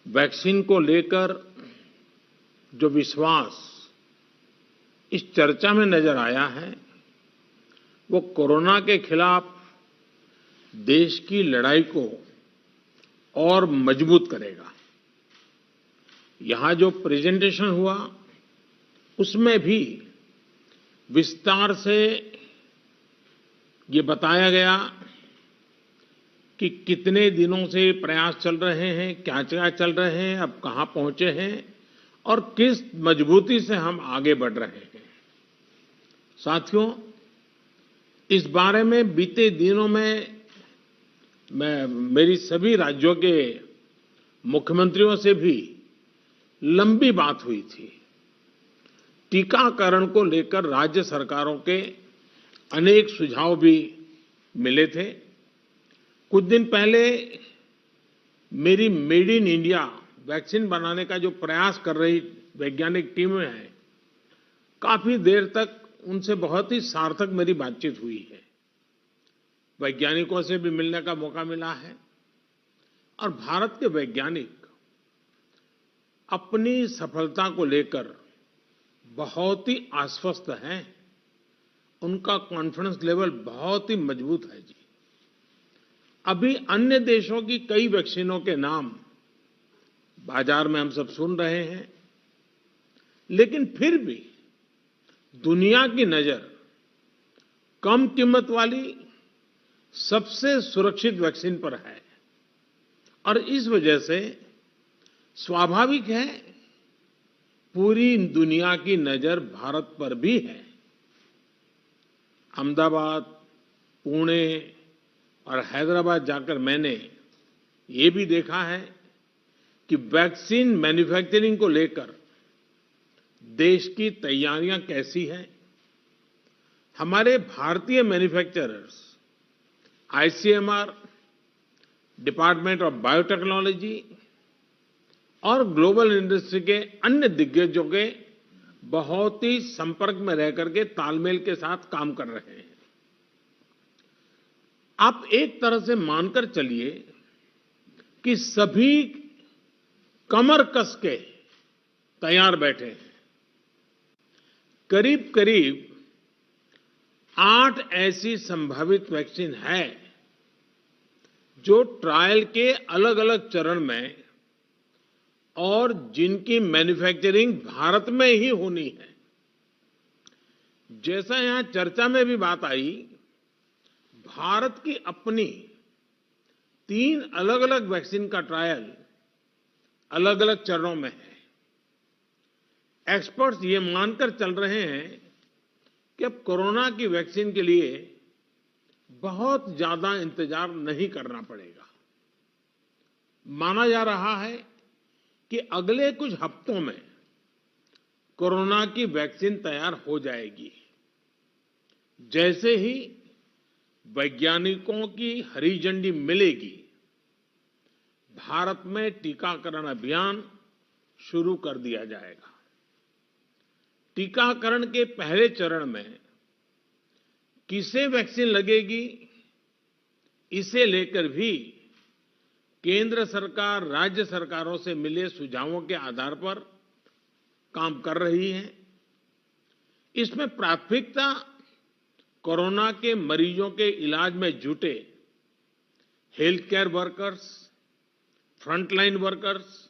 Vaccine को लेकर जो विश्वास इस चर्चा में नजर आया है, वो कोरोना के खिलाफ देश की लड़ाई को और मजबूत करेगा। यहां जो प्रेजेंटेशन हुआ, उसमें भी विस्तार से ये बताया गया कि कितने दिनों से प्रयास चल रहे हैं, क्या-क्या चल रहे हैं, अब कहां पहुंचे हैं और किस मजबूती से हम आगे बढ़ रहे हैं। साथियों, इस बारे में बीते दिनों में मेरी सभी राज्यों के मुख्यमंत्रियों से भी लंबी बात हुई थी। टीकाकरण को लेकर राज्य सरकारों के अनेक सुझाव भी मिले थे। कुछ दिन पहले मेरी मेड इन इंडिया वैक्सीन बनाने का जो प्रयास कर रही वैज्ञानिक टीमें हैं, काफी देर तक उनसे बहुत ही सार्थक मेरी बातचीत हुई है। वैज्ञानिकों से भी मिलने का मौका मिला है और भारत के वैज्ञानिक अपनी सफलता को लेकर बहुत ही आश्वस्त हैं। उनका कॉन्फिडेंस लेवल बहुत ही मजबूत है जी। अभी अन्य देशों की कई वैक्सीनों के नाम बाजार में हम सब सुन रहे हैं, लेकिन फिर भी दुनिया की नजर कम कीमत वाली सबसे सुरक्षित वैक्सीन पर है और इस वजह से स्वाभाविक है पूरी दुनिया की नजर भारत पर भी है। अहमदाबाद, पुणे और हैदराबाद जाकर मैंने ये भी देखा है कि वैक्सीन मैन्युफैक्चरिंग को लेकर देश की तैयारियां कैसी हैं। हमारे भारतीय manufacturers, ICMR, department of biotechnology और ग्लोबल इंडस्ट्री के अन्य दिग्गजों के बहुत ही संपर्क में रह करके तालमेल के साथ काम कर रहे हैं। आप एक तरह से मानकर चलिए कि सभी कमर कस के तैयार बैठे हैं। करीब करीब 8 ऐसी संभावित वैक्सीन है जो ट्रायल के अलग अलग चरण में और जिनकी मैन्युफैक्चरिंग भारत में ही होनी है। जैसा यहां चर्चा में भी बात आई, भारत की अपनी 3 अलग अलग वैक्सीन का ट्रायल अलग अलग चरणों में है। एक्सपर्ट्स ये मानकर चल रहे हैं कि अब कोरोना की वैक्सीन के लिए बहुत ज्यादा इंतजार नहीं करना पड़ेगा। माना जा रहा है कि अगले कुछ हफ्तों में कोरोना की वैक्सीन तैयार हो जाएगी। जैसे ही वैज्ञानिकों की हरी झंडी मिलेगी, भारत में टीकाकरण अभियान शुरू कर दिया जाएगा। टीकाकरण के पहले चरण में किसे वैक्सीन लगेगी, इसे लेकर भी केंद्र सरकार राज्य सरकारों से मिले सुझावों के आधार पर काम कर रही है। इसमें प्राथमिकता कोरोना के मरीजों के इलाज में जुटे health care workers, frontline workers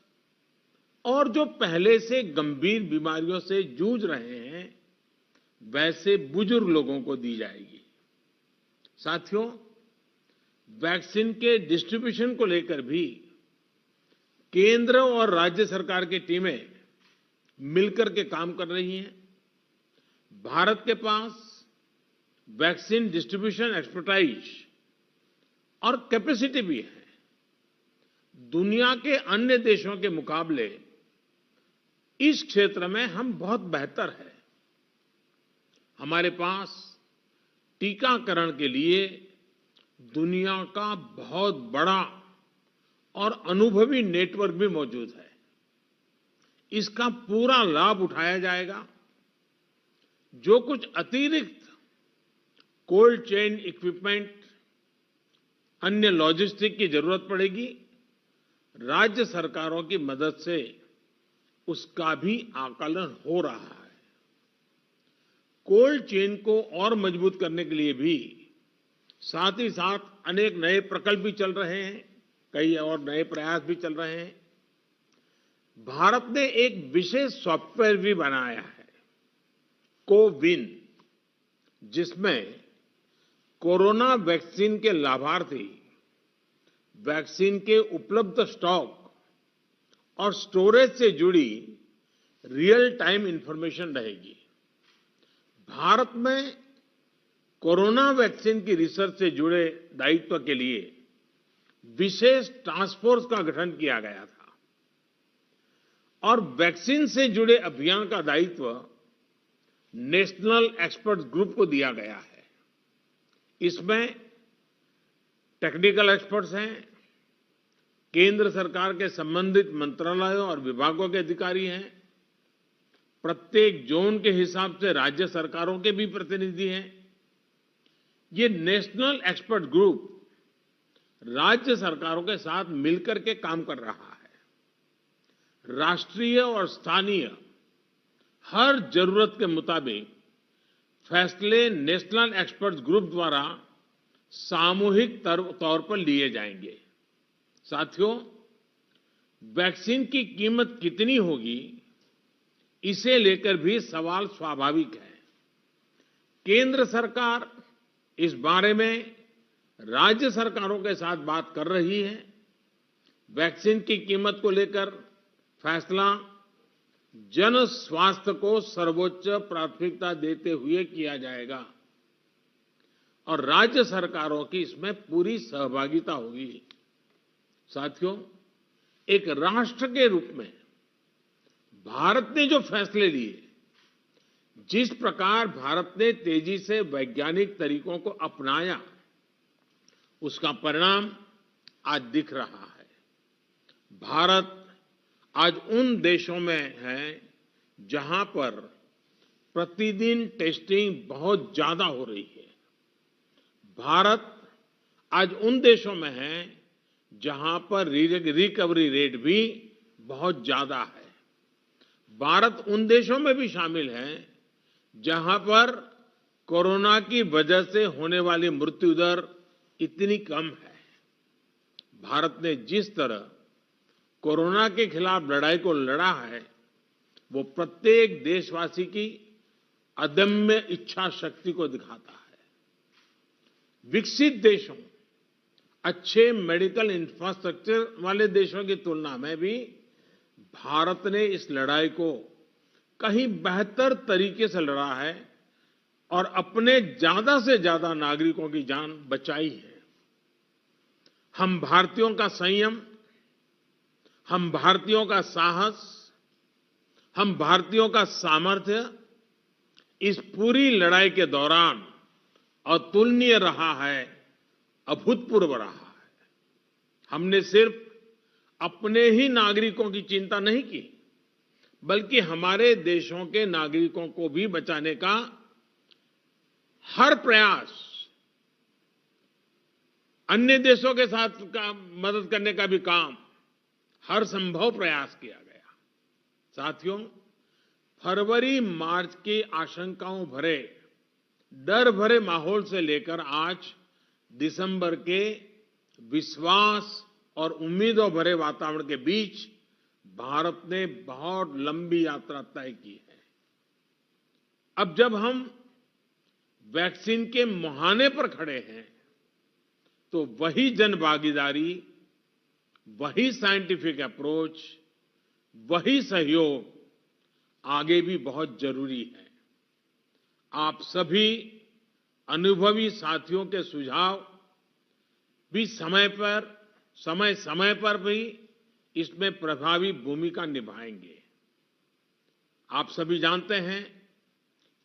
और जो पहले से गंभीर बीमारियों से जूझ रहे हैं, वैसे बुजुर्ग लोगों को दी जाएगी। साथियों, वैक्सीन के डिस्ट्रीब्यूशन को लेकर भी केंद्र और राज्य सरकार की टीमें मिलकर के काम कर रही हैं। भारत के पास वैक्सीन डिस्ट्रीब्यूशन एक्सपर्टाइज और कैपेसिटी भी है। दुनिया के अन्य देशों के मुकाबले इस क्षेत्र में हम बहुत बेहतर हैं। हमारे पास टीकाकरण के लिए दुनिया का बहुत बड़ा और अनुभवी नेटवर्क भी मौजूद है। इसका पूरा लाभ उठाया जाएगा। जो कुछ अतिरिक्त कोल्ड चेन इक्विपमेंट, अन्य लॉजिस्टिक की जरूरत पड़ेगी, राज्य सरकारों की मदद से उसका भी आकलन हो रहा है। कोल्ड चेन को और मजबूत करने के लिए भी साथ ही साथ अनेक नए प्रकल्प भी चल रहे हैं, कई और नए प्रयास भी चल रहे हैं। भारत ने एक विशेष सॉफ्टवेयर भी बनाया है, कोविन, जिसमें कोरोना वैक्सीन के लाभार्थी वैक्सीन के उपलब्ध स्टॉक और स्टोरेज से जुड़ी रियल टाइम इंफॉर्मेशन रहेगी। भारत में कोरोना वैक्सीन की रिसर्च से जुड़े दायित्व के लिए विशेष टास्क फोर्स का गठन किया गया था और वैक्सीन से जुड़े अभियान का दायित्व नेशनल एक्सपर्ट ग्रुप को दिया गया है। इसमें टेक्निकल एक्सपर्ट्स हैं, केंद्र सरकार के संबंधित मंत्रालयों और विभागों के अधिकारी हैं, प्रत्येक जोन के हिसाब से राज्य सरकारों के भी प्रतिनिधि हैं। ये नेशनल एक्सपर्ट ग्रुप राज्य सरकारों के साथ मिलकर के काम कर रहा है। राष्ट्रीय और स्थानीय हर जरूरत के मुताबिक फैसले नेशनल एक्सपर्ट ग्रुप द्वारा सामूहिक तौर पर लिए जाएंगे। साथियों, वैक्सीन की कीमत कितनी होगी, इसे लेकर भी सवाल स्वाभाविक है। केंद्र सरकार इस बारे में राज्य सरकारों के साथ बात कर रही है। वैक्सीन की कीमत को लेकर फैसला जन स्वास्थ्य को सर्वोच्च प्राथमिकता देते हुए किया जाएगा और राज्य सरकारों की इसमें पूरी सहभागिता होगी। साथियों, एक राष्ट्र के रूप में भारत ने जो फैसले लिए, जिस प्रकार भारत ने तेजी से वैज्ञानिक तरीकों को अपनाया, उसका परिणाम आज दिख रहा है। भारत आज उन देशों में है जहां पर प्रतिदिन टेस्टिंग बहुत ज्यादा हो रही है। भारत आज उन देशों में है जहां पर रिकवरी रेट भी बहुत ज्यादा है। भारत उन देशों में भी शामिल है जहां पर कोरोना की वजह से होने वाली मृत्यु दर इतनी कम है। भारत ने जिस तरह कोरोना के खिलाफ लड़ाई को लड़ा है, वो प्रत्येक देशवासी की अदम्य इच्छा शक्ति को दिखाता है। विकसित देशों, अच्छे मेडिकल इंफ्रास्ट्रक्चर वाले देशों की तुलना में भी भारत ने इस लड़ाई को कहीं बेहतर तरीके से लड़ा है और अपने ज्यादा से ज्यादा नागरिकों की जान बचाई है। हम भारतीयों का संयम, हम भारतीयों का साहस, हम भारतीयों का सामर्थ्य इस पूरी लड़ाई के दौरान अतुलनीय रहा है, अभूतपूर्व रहा है। हमने सिर्फ अपने ही नागरिकों की चिंता नहीं की, बल्कि हमारे देशों के नागरिकों को भी बचाने का हर प्रयास, अन्य देशों के साथ मदद करने का भी काम, हर संभव प्रयास किया गया। साथियों, फरवरी मार्च की आशंकाओं भरे, डर भरे माहौल से लेकर आज दिसंबर के विश्वास और उम्मीदों भरे वातावरण के बीच भारत ने बहुत लंबी यात्रा तय की है। अब जब हम वैक्सीन के मुहाने पर खड़े हैं, तो वही जन भागीदारी, वही साइंटिफिक अप्रोच, वही सहयोग आगे भी बहुत जरूरी है। आप सभी अनुभवी साथियों के सुझाव भी समय समय पर भी इसमें प्रभावी भूमिका निभाएंगे। आप सभी जानते हैं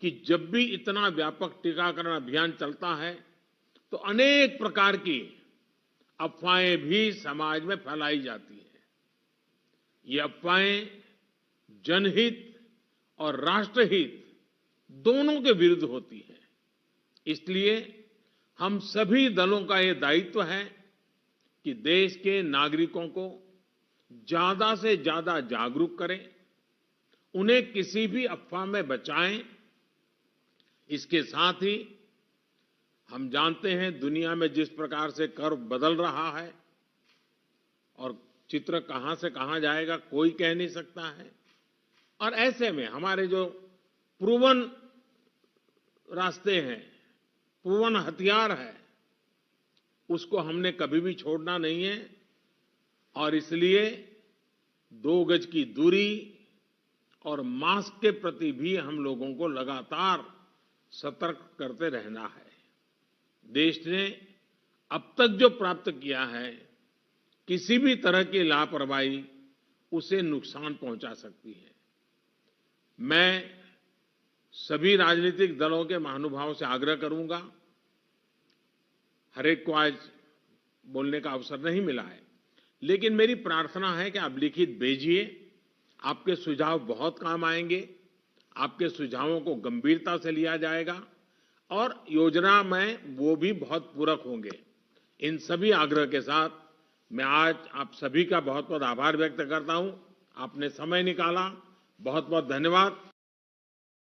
कि जब भी इतना व्यापक टीकाकरण अभियान चलता है, तो अनेक प्रकार की अफवाहें भी समाज में फैलाई जाती हैं। ये अफवाहें जनहित और राष्ट्रहित दोनों के विरुद्ध होती हैं। इसलिए हम सभी दलों का ये दायित्व है कि देश के नागरिकों को ज्यादा से ज्यादा जागरूक करें, उन्हें किसी भी अफवाह में बचाएं। इसके साथ ही हम जानते हैं दुनिया में जिस प्रकार से कर्व बदल रहा है और चित्र कहां से कहां जाएगा कोई कह नहीं सकता है, और ऐसे में हमारे जो प्रूवन रास्ते हैं, प्रूवन हथियार है, उसको हमने कभी भी छोड़ना नहीं है। और इसलिए 2 गज की दूरी और मास्क के प्रति भी हम लोगों को लगातार सतर्क करते रहना है। देश ने अब तक जो प्राप्त किया है, किसी भी तरह की लापरवाही उसे नुकसान पहुंचा सकती है। मैं सभी राजनीतिक दलों के महानुभावों से आग्रह करूंगा, हर एक को आज बोलने का अवसर नहीं मिला है, लेकिन मेरी प्रार्थना है कि आप लिखित भेजिए। आपके सुझाव बहुत काम आएंगे, आपके सुझावों को गंभीरता से लिया जाएगा और योजना में वो भी बहुत पूरक होंगे। इन सभी आग्रह के साथ मैं आज आप सभी का बहुत बहुत आभार व्यक्त करता हूं। आपने समय निकाला, बहुत बहुत धन्यवाद।